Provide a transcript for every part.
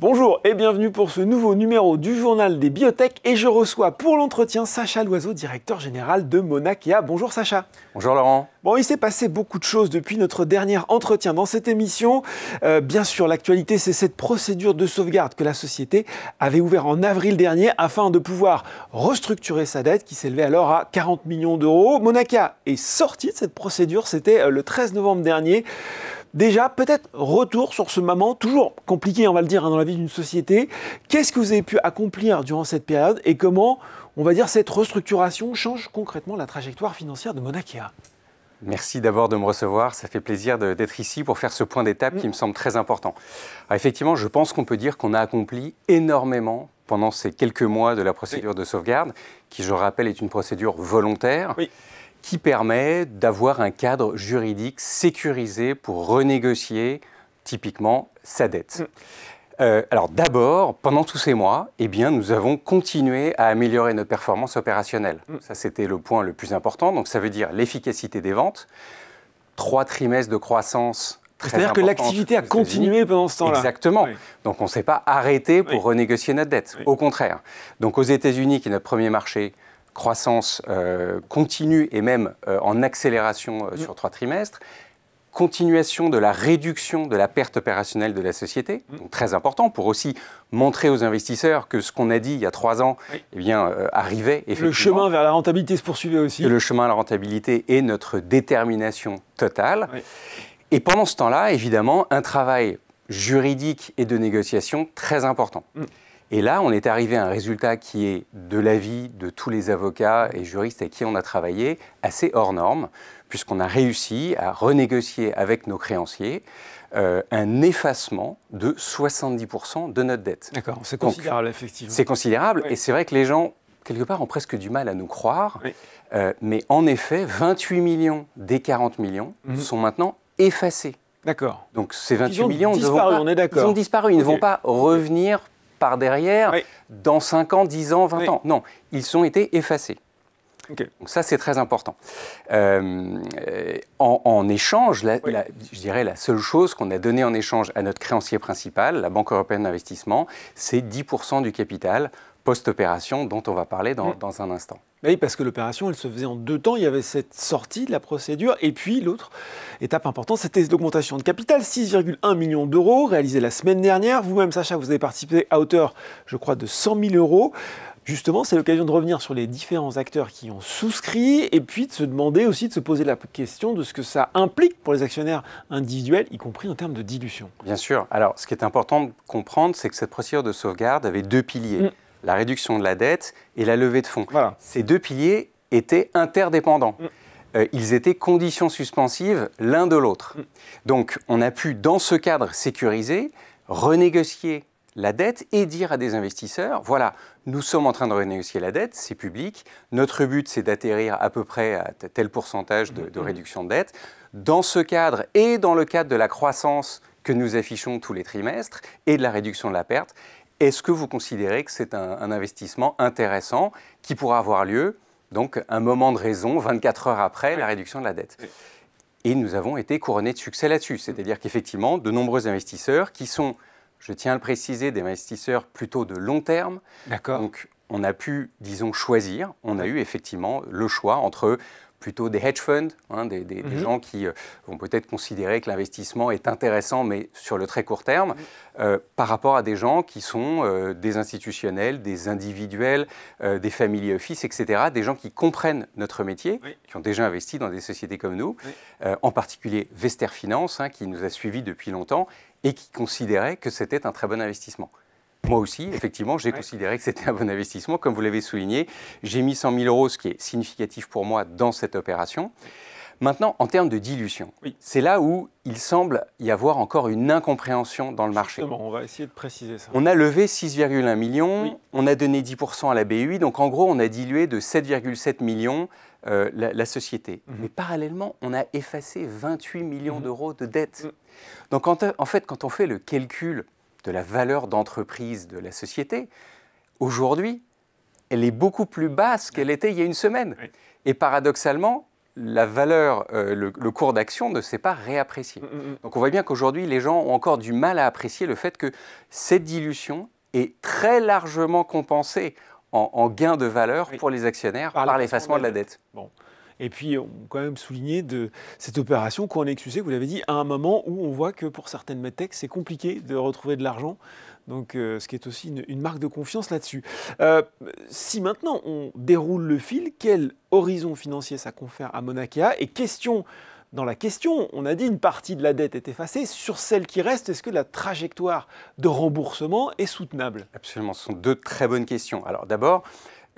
Bonjour et bienvenue pour ce nouveau numéro du Journal des Biotech et je reçois pour l'entretien Sacha Loiseau, directeur général de Monakea. Bonjour Sacha. Bonjour Laurent. Bon, il s'est passé beaucoup de choses depuis notre dernier entretien dans cette émission. Bien sûr, l'actualité, c'est cette procédure de sauvegarde que la société avait ouverte en avril dernier afin de pouvoir restructurer sa dette qui s'élevait alors à 40 millions d'euros. Monakea est sorti de cette procédure, c'était le 13 novembre dernier. Déjà, peut-être retour sur ce moment, toujours compliqué, on va le dire, dans la vie d'une société. Qu'est-ce que vous avez pu accomplir durant cette période et comment, on va dire, cette restructuration change concrètement la trajectoire financière de Monakea ? Merci d'abord de me recevoir, ça fait plaisir d'être ici pour faire ce point d'étape qui me semble très important. Alors effectivement, je pense qu'on peut dire qu'on a accompli énormément pendant ces quelques mois de la procédure de sauvegarde, qui, je rappelle, est une procédure volontaire. Qui permet d'avoir un cadre juridique sécurisé pour renégocier typiquement sa dette. Alors d'abord, pendant tous ces mois, nous avons continué à améliorer notre performance opérationnelle. Ça, c'était le point le plus important. Donc ça veut dire l'efficacité des ventes, 3 trimestres de croissance très importante. C'est-à-dire que l'activité a continué pendant ce temps-là. Exactement. Donc on ne s'est pas arrêté pour renégocier notre dette. Au contraire. Donc aux États-Unis, qui est notre premier marché, croissance continue et même en accélération sur 3 trimestres, continuation de la réduction de la perte opérationnelle de la société, donc très important pour aussi montrer aux investisseurs que ce qu'on a dit il y a 3 ans arrivait effectivement. Le chemin vers la rentabilité se poursuivait aussi. Le chemin à la rentabilité est notre détermination totale. Et pendant ce temps-là, évidemment, un travail juridique et de négociation très important. Et là, on est arrivé à un résultat qui est, de l'avis de tous les avocats et juristes avec qui on a travaillé, assez hors norme, puisqu'on a réussi à renégocier avec nos créanciers un effacement de 70% de notre dette. D'accord, c'est considérable, effectivement. C'est considérable, et c'est vrai que les gens, quelque part, ont presque du mal à nous croire, mais en effet, 28 millions des 40 millions sont maintenant effacés. D'accord. Donc ces 28 millions on est d'accord. Ils ont disparu, ils ne vont pas revenir par derrière, dans 5 ans, 10 ans, 20 ans. Non, ils ont été effacés. Donc ça, c'est très important. En échange, je dirais la seule chose qu'on a donnée en échange à notre créancier principal, la Banque européenne d'investissement, c'est 10% du capital post-opération dont on va parler dans un instant. Oui, parce que l'opération, elle se faisait en 2 temps. Il y avait cette sortie de la procédure. Et puis, l'autre étape importante, c'était l'augmentation de capital. 6,1 millions d'euros réalisée la semaine dernière. Vous-même, Sacha, vous avez participé à hauteur, je crois, de 100 000 euros. Justement, c'est l'occasion de revenir sur les différents acteurs qui ont souscrit et puis de se demander aussi, de se poser la question de ce que ça implique pour les actionnaires individuels, y compris en termes de dilution. Bien sûr. Alors, ce qui est important de comprendre, c'est que cette procédure de sauvegarde avait 2 piliers. La réduction de la dette et la levée de fonds. Voilà. Ces 2 piliers étaient interdépendants. Ils étaient conditions suspensives l'un de l'autre. Donc, on a pu, dans ce cadre sécurisé, renégocier la dette et dire à des investisseurs, voilà, nous sommes en train de renégocier la dette, c'est public, notre but c'est d'atterrir à peu près à tel pourcentage de réduction de dette. Dans ce cadre et dans le cadre de la croissance que nous affichons tous les trimestres et de la réduction de la perte, est-ce que vous considérez que c'est un investissement intéressant qui pourra avoir lieu, donc un moment de raison, 24 heures après la réduction de la dette ? Et nous avons été couronnés de succès là-dessus. C'est-à-dire qu'effectivement, de nombreux investisseurs qui sont, je tiens à le préciser, des investisseurs plutôt de long terme. Donc on a pu, disons, choisir. On a eu effectivement le choix entre plutôt des hedge funds, des gens qui vont peut-être considérer que l'investissement est intéressant, mais sur le très court terme, par rapport à des gens qui sont des institutionnels, des individuels, des family office, etc., des gens qui comprennent notre métier, qui ont déjà investi dans des sociétés comme nous, en particulier Vester Finance, qui nous a suivis depuis longtemps, et qui considérait que c'était un très bon investissement. Moi aussi, effectivement, j'ai considéré que c'était un bon investissement. Comme vous l'avez souligné, j'ai mis 100 000 euros, ce qui est significatif pour moi dans cette opération. Maintenant, en termes de dilution, c'est là où il semble y avoir encore une incompréhension dans le marché. Justement, on va essayer de préciser ça. On a levé 6,1 millions, on a donné 10% à la BEI, donc en gros, on a dilué de 7,7 millions la société. Mais parallèlement, on a effacé 28 millions d'euros de dettes. Donc en fait, quand on fait le calcul de la valeur d'entreprise de la société, aujourd'hui, elle est beaucoup plus basse qu'elle était il y a une semaine. Et paradoxalement, la valeur, le cours d'action ne s'est pas réapprécié. Donc on voit bien qu'aujourd'hui, les gens ont encore du mal à apprécier le fait que cette dilution est très largement compensée en gain de valeur pour les actionnaires par l'effacement de la dette. Bon. Et puis, on peut quand même souligner de cette opération CoreNexus, vous l'avez dit, à un moment où on voit que pour certaines medtech, c'est compliqué de retrouver de l'argent. Donc, ce qui est aussi une marque de confiance là-dessus. Si maintenant on déroule le fil, quel horizon financier ça confère à Mauna Kea? Et dans la question, on a dit une partie de la dette est effacée. Sur celle qui reste, est-ce que la trajectoire de remboursement est soutenable? Absolument, ce sont deux très bonnes questions. Alors d'abord,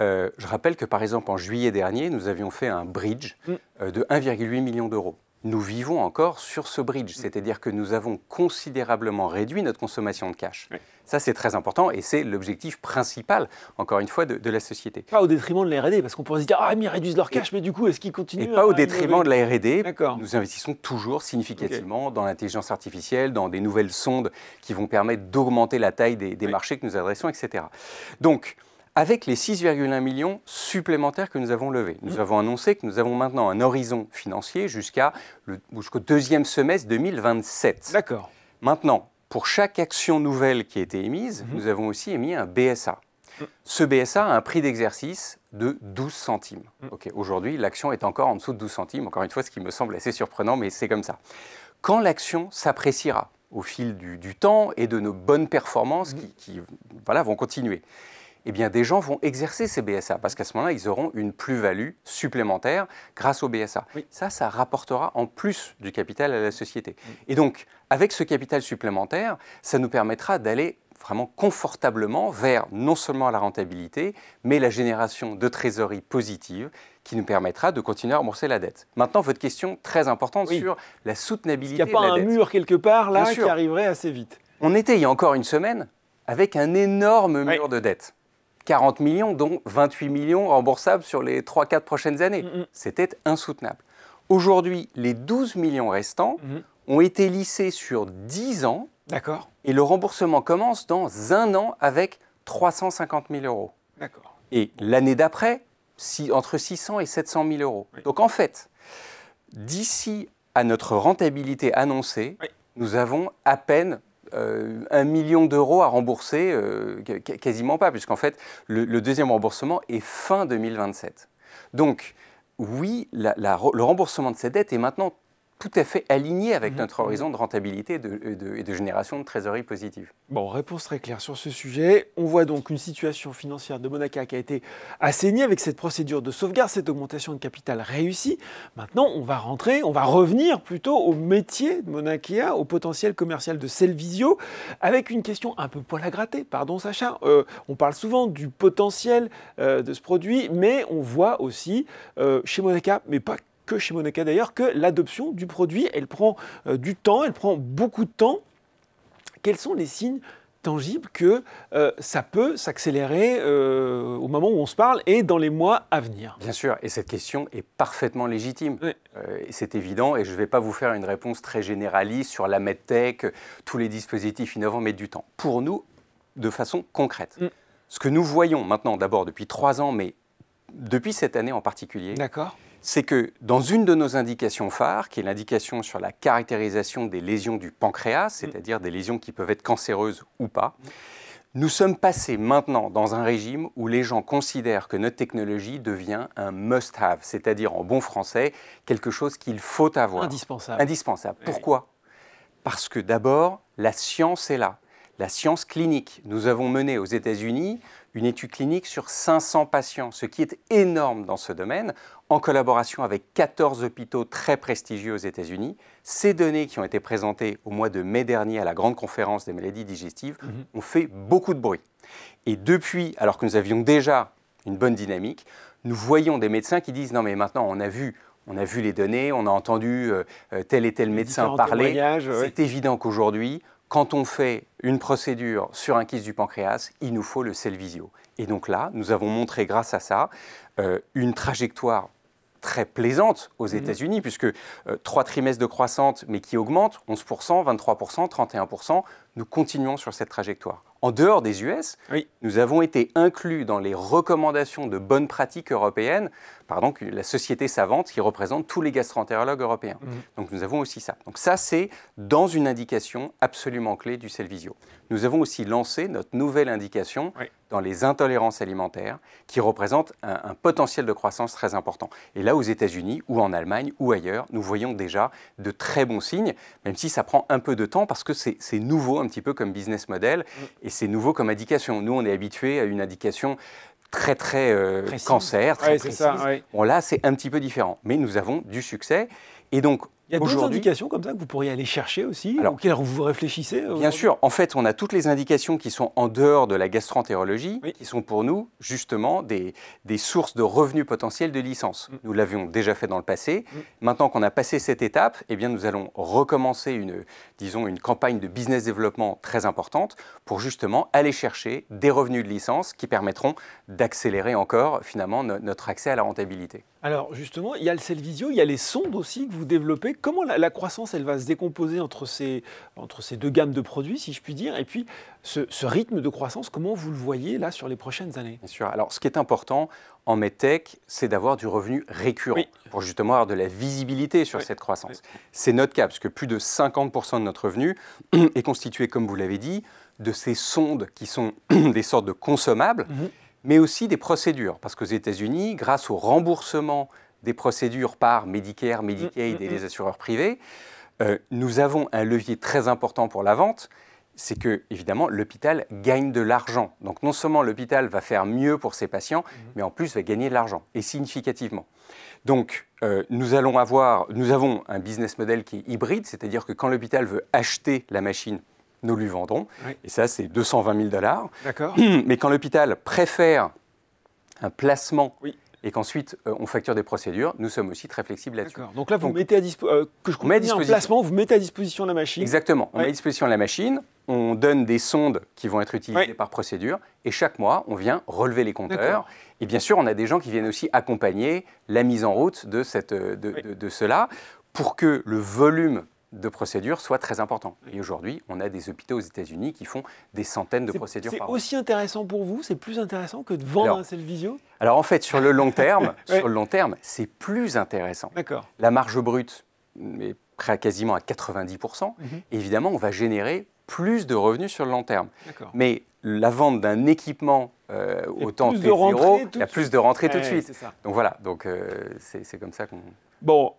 je rappelle que par exemple en juillet dernier, nous avions fait un bridge de 1,8 million d'euros. Nous vivons encore sur ce bridge, c'est-à-dire que nous avons considérablement réduit notre consommation de cash. Ça, c'est très important et c'est l'objectif principal, encore une fois, de la société. Pas au détriment de la R&D, parce qu'on pourrait se dire « Ah, mais ils réduisent leur cash, mais du coup, est-ce qu'ils continuent ?» Et pas au détriment de la R&D. Nous investissons toujours significativement dans l'intelligence artificielle, dans des nouvelles sondes qui vont permettre d'augmenter la taille des marchés que nous adressons, etc. Donc, avec les 6,1 millions supplémentaires que nous avons levés, nous avons annoncé que nous avons maintenant un horizon financier jusqu'au deuxième semestre 2027. D'accord. Maintenant, pour chaque action nouvelle qui a été émise, nous avons aussi émis un BSA. Ce BSA a un prix d'exercice de 12 centimes. Aujourd'hui, l'action est encore en dessous de 12 centimes, encore une fois, ce qui me semble assez surprenant, mais c'est comme ça. Quand l'action s'appréciera au fil du temps et de nos bonnes performances qui vont continuer, eh bien, des gens vont exercer ces BSA parce qu'à ce moment-là, ils auront une plus-value supplémentaire grâce au BSA. Ça rapportera en plus du capital à la société. Et donc, avec ce capital supplémentaire, ça nous permettra d'aller vraiment confortablement vers non seulement la rentabilité, mais la génération de trésorerie positive qui nous permettra de continuer à rembourser la dette. Maintenant, votre question très importante sur la soutenabilité de la dette. Il n'y a pas un mur quelque part là qui arriverait assez vite. On était il y a encore une semaine avec un énorme mur de dette. 40 millions, dont 28 millions remboursables sur les 3-4 prochaines années. C'était insoutenable. Aujourd'hui, les 12 millions restants ont été lissés sur 10 ans. D'accord. Et le remboursement commence dans 1 an avec 350 000 euros. D'accord. Et l'année d'après, entre 600 et 700 000 euros. Donc en fait, d'ici à notre rentabilité annoncée, nous avons à peine 1 million d'euros à rembourser, quasiment pas, puisqu'en fait, le deuxième remboursement est fin 2027. Donc, oui, le remboursement de cette dette est maintenant tout à fait aligné avec notre horizon de rentabilité et de génération de trésorerie positive. Bon, réponse très claire sur ce sujet. On voit donc une situation financière de Mauna Kea qui a été assainie avec cette procédure de sauvegarde, cette augmentation de capital réussie. Maintenant, on va revenir plutôt au métier de Mauna Kea, au potentiel commercial de Cellvizio, avec une question un peu poil à gratter. Pardon Sacha, on parle souvent du potentiel de ce produit, mais on voit aussi chez Mauna Kea, mais pas que chez Mauna Kea d'ailleurs, que l'adoption du produit, elle prend du temps, elle prend beaucoup de temps. Quels sont les signes tangibles que ça peut s'accélérer au moment où on se parle et dans les mois à venir? Bien sûr, et cette question est parfaitement légitime. C'est évident, et je ne vais pas vous faire une réponse très généraliste sur la medtech, tous les dispositifs innovants mettent du temps. Pour nous, de façon concrète, ce que nous voyons maintenant, d'abord depuis 3 ans, mais depuis cette année en particulier, c'est que dans une de nos indications phares, qui est l'indication sur la caractérisation des lésions du pancréas, c'est-à-dire des lésions qui peuvent être cancéreuses ou pas, nous sommes passés maintenant dans un régime où les gens considèrent que notre technologie devient un must-have, c'est-à-dire en bon français, quelque chose qu'il faut avoir. Indispensable. Indispensable. Pourquoi ? Parce que d'abord, la science est là. La science clinique. Nous avons mené aux États-Unis une étude clinique sur 500 patients, ce qui est énorme dans ce domaine, en collaboration avec 14 hôpitaux très prestigieux aux États-Unis. Ces données qui ont été présentées au mois de mai dernier à la grande conférence des maladies digestives ont fait beaucoup de bruit. Et depuis, alors que nous avions déjà une bonne dynamique, nous voyons des médecins qui disent « Non mais maintenant on a vu les données, on a entendu tel et tel médecin parler. C'est évident qu'aujourd'hui, quand on fait une procédure sur un kyste du pancréas, il nous faut le Cellvizio. » Et donc là, nous avons montré grâce à ça une trajectoire très plaisante aux États-Unis, puisque 3 trimestres de croissance, mais qui augmentent, 11%, 23%, 31%, nous continuons sur cette trajectoire. En dehors des US, nous avons été inclus dans les recommandations de bonnes pratiques européennes pardon, la société savante qui représente tous les gastro-entérologues européens. Donc nous avons aussi ça. Donc ça, c'est dans une indication absolument clé du Cellvizio. Nous avons aussi lancé notre nouvelle indication dans les intolérances alimentaires qui représentent un potentiel de croissance très important. Et là, aux États-Unis ou en Allemagne ou ailleurs, nous voyons déjà de très bons signes, même si ça prend un peu de temps parce que c'est nouveau un petit peu comme business model et c'est nouveau comme indication. Nous, on est habitués à une indication très cancer, très précise. Ça, Bon, là, c'est un petit peu différent, mais nous avons du succès. Et donc, il y a d'autres indications comme ça que vous pourriez aller chercher aussi, auxquelles vous réfléchissez Bien sûr. En fait, on a toutes les indications qui sont en dehors de la gastro-entérologie, qui sont pour nous, justement, des sources de revenus potentiels de licence. Nous l'avions déjà fait dans le passé. Maintenant qu'on a passé cette étape, eh bien, nous allons recommencer une campagne de business développement très importante pour justement aller chercher des revenus de licence qui permettront d'accélérer encore, finalement, notre accès à la rentabilité. Alors justement, il y a le Cellvizio, il y a les sondes aussi que vous développez. Comment la croissance, elle va se décomposer entre ces deux gammes de produits, si je puis dire, et puis ce rythme de croissance, comment vous le voyez là sur les prochaines années? Bien sûr. Alors ce qui est important en MedTech, c'est d'avoir du revenu récurrent pour justement avoir de la visibilité sur cette croissance. C'est notre cas, parce que plus de 50% de notre revenu est constitué, comme vous l'avez dit, de ces sondes qui sont des sortes de consommables, mais aussi des procédures. Parce qu'aux États-Unis, grâce au remboursement des procédures par Medicare, Medicaid et les assureurs privés, nous avons un levier très important pour la vente, c'est que, évidemment, l'hôpital gagne de l'argent. Donc non seulement l'hôpital va faire mieux pour ses patients, mais en plus va gagner de l'argent, et significativement. Donc nous avons un business model qui est hybride, c'est-à-dire que quand l'hôpital veut acheter la machine, nous lui vendons, et ça c'est 220 000 $. D'accord. Mais quand l'hôpital préfère un placement et qu'ensuite on facture des procédures, nous sommes aussi très flexibles là-dessus. Donc là, vous mettez à disposition un placement, vous mettez à disposition la machine. Exactement, on met à disposition la machine, on donne des sondes qui vont être utilisées par procédure, et chaque mois, on vient relever les compteurs. Et bien sûr, on a des gens qui viennent aussi accompagner la mise en route de cela pour que le volume de procédures soit très important. Et aujourd'hui, on a des hôpitaux aux États-Unis qui font des centaines de procédures par an. C'est aussi intéressant pour vous? C'est plus intéressant que de vendre un Cellvizio? Alors en fait, sur le long terme, c'est plus intéressant. D'accord. La marge brute est quasiment à 90%. Et évidemment, on va générer plus de revenus sur le long terme. Mais la vente d'un équipement autant T0, il y a plus de rentrées tout de suite. Donc voilà, c'est comme ça qu'on... Bon,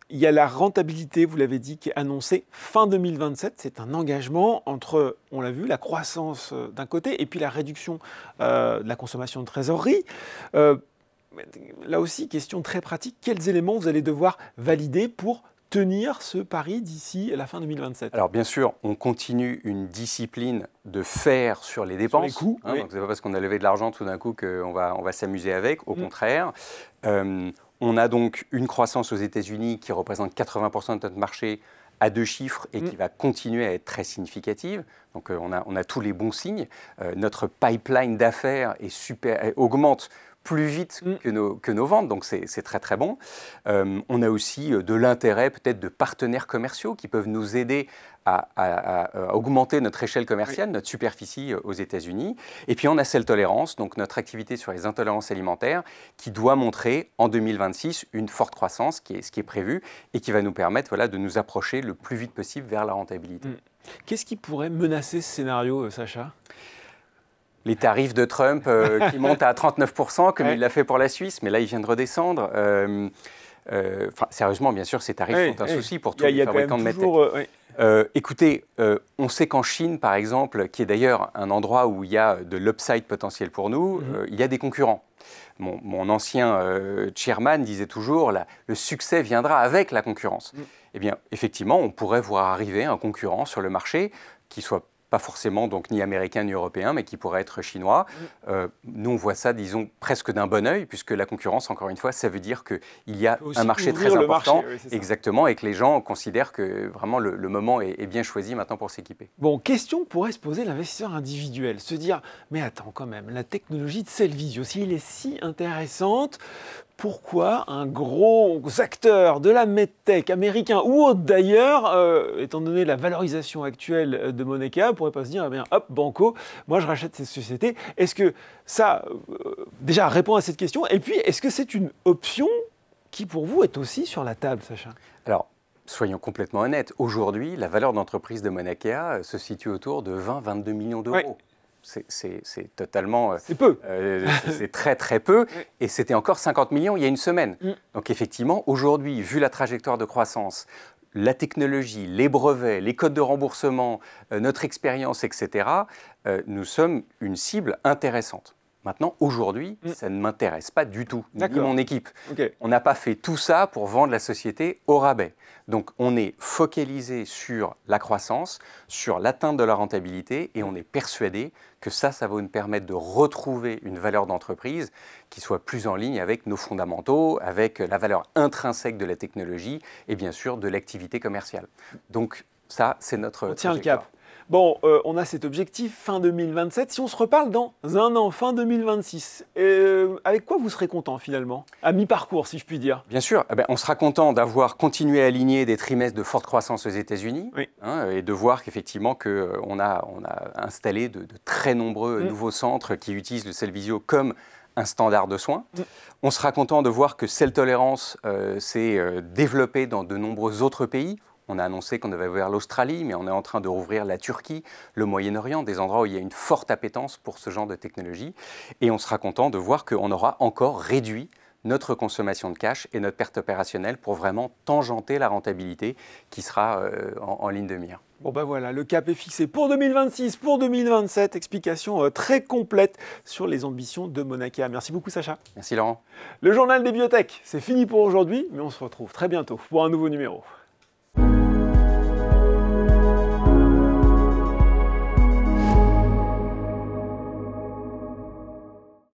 il y a la rentabilité, vous l'avez dit, qui est annoncée fin 2027. C'est un engagement entre, on l'a vu, la croissance d'un côté et puis la réduction de la consommation de trésorerie. Là aussi, question très pratique, quels éléments vous allez devoir valider pour tenir ce pari d'ici la fin 2027? Alors bien sûr, on continue une discipline de faire sur les dépenses. Sur les coûts, Donc c'est pas parce qu'on a levé de l'argent tout d'un coup qu'on va s'amuser avec, au contraire. On a donc une croissance aux États-Unis qui représente 80% de notre marché à 2 chiffres et qui va continuer à être très significative. Donc on a tous les bons signes. Notre pipeline d'affaires augmente plus vite que nos ventes, donc c'est très très bon. On a aussi de l'intérêt peut-être de partenaires commerciaux qui peuvent nous aider à augmenter notre échelle commerciale, notre superficie aux États-Unis. Et puis on a Cell Tolérance, donc notre activité sur les intolérances alimentaires, qui doit montrer en 2026 une forte croissance, ce qui est prévu, et qui va nous permettre de nous approcher le plus vite possible vers la rentabilité. Qu'est-ce qui pourrait menacer ce scénario, Sacha ? Les tarifs de Trump qui montent à 39%, comme il l'a fait pour la Suisse, mais là, il vient de redescendre. Sérieusement, bien sûr, ces tarifs sont un souci pour tous les fabricants de MedTech. Écoutez, on sait qu'en Chine, par exemple, qui est d'ailleurs un endroit où il y a de l'upside potentiel pour nous, il y a des concurrents. Mon ancien chairman disait toujours, le succès viendra avec la concurrence. Eh bien, effectivement, on pourrait voir arriver un concurrent sur le marché qui soit pas forcément donc ni américain ni européen, mais qui pourrait être chinois. Nous, on voit ça, disons, presque d'un bon œil, puisque la concurrence, encore une fois, ça veut dire qu'il y a un marché très important, exactement, et que les gens considèrent que vraiment le moment est bien choisi maintenant pour s'équiper. Bon, question pourrait se poser l'investisseur individuel, se dire, mais attends quand même, la technologie de Cellvizio, s'il est si intéressante, pourquoi un gros acteur de la MedTech américain ou autre d'ailleurs, étant donné la valorisation actuelle de Moneca, pourrait pas se dire, eh bien, hop, banco, moi je rachète cette société. Est-ce que ça, déjà, réponds à cette question. Et puis, est-ce que c'est une option qui, pour vous, est aussi sur la table, Sacha? Alors, soyons complètement honnêtes. Aujourd'hui, la valeur d'entreprise de Monakea se situe autour de 20-22 millions d'euros. Ouais. C'est totalement... C'est peu. C'est très très peu. Ouais. Et c'était encore 50 millions il y a une semaine. Donc effectivement, aujourd'hui, vu la trajectoire de croissance, la technologie, les brevets, les codes de remboursement, notre expérience, etc., nous sommes une cible intéressante. Maintenant, aujourd'hui, ça ne m'intéresse pas du tout, ni mon équipe. Okay. On n'a pas fait tout ça pour vendre la société au rabais. Donc, on est focalisé sur la croissance, sur l'atteinte de la rentabilité, et on est persuadé que ça va nous permettre de retrouver une valeur d'entreprise qui soit plus en ligne avec nos fondamentaux, avec la valeur intrinsèque de la technologie et bien sûr de l'activité commerciale. Donc, ça, c'est notre On tient le cap. Bon, on a cet objectif fin 2027. Si on se reparle dans un an, fin 2026, avec quoi vous serez content finalement? À mi-parcours, si je puis dire. Bien sûr, on sera content d'avoir continué à aligner des trimestres de forte croissance aux États-Unis, oui. Et de voir qu'effectivement on a installé de très nombreux nouveaux centres qui utilisent le Cellvizio comme un standard de soins. On sera content de voir que Cell Tolérance s'est développé dans de nombreux autres pays. On a annoncé qu'on avait ouvert l'Australie, mais on est en train de rouvrir la Turquie, le Moyen-Orient, des endroits où il y a une forte appétence pour ce genre de technologie. Et on sera content de voir qu'on aura encore réduit notre consommation de cash et notre perte opérationnelle pour vraiment tangenter la rentabilité qui sera en ligne de mire. Bon ben voilà, le cap est fixé pour 2026, pour 2027. Explication très complète sur les ambitions de Monakea. Merci beaucoup Sacha. Merci Laurent. Le journal des biotech, c'est fini pour aujourd'hui, mais on se retrouve très bientôt pour un nouveau numéro.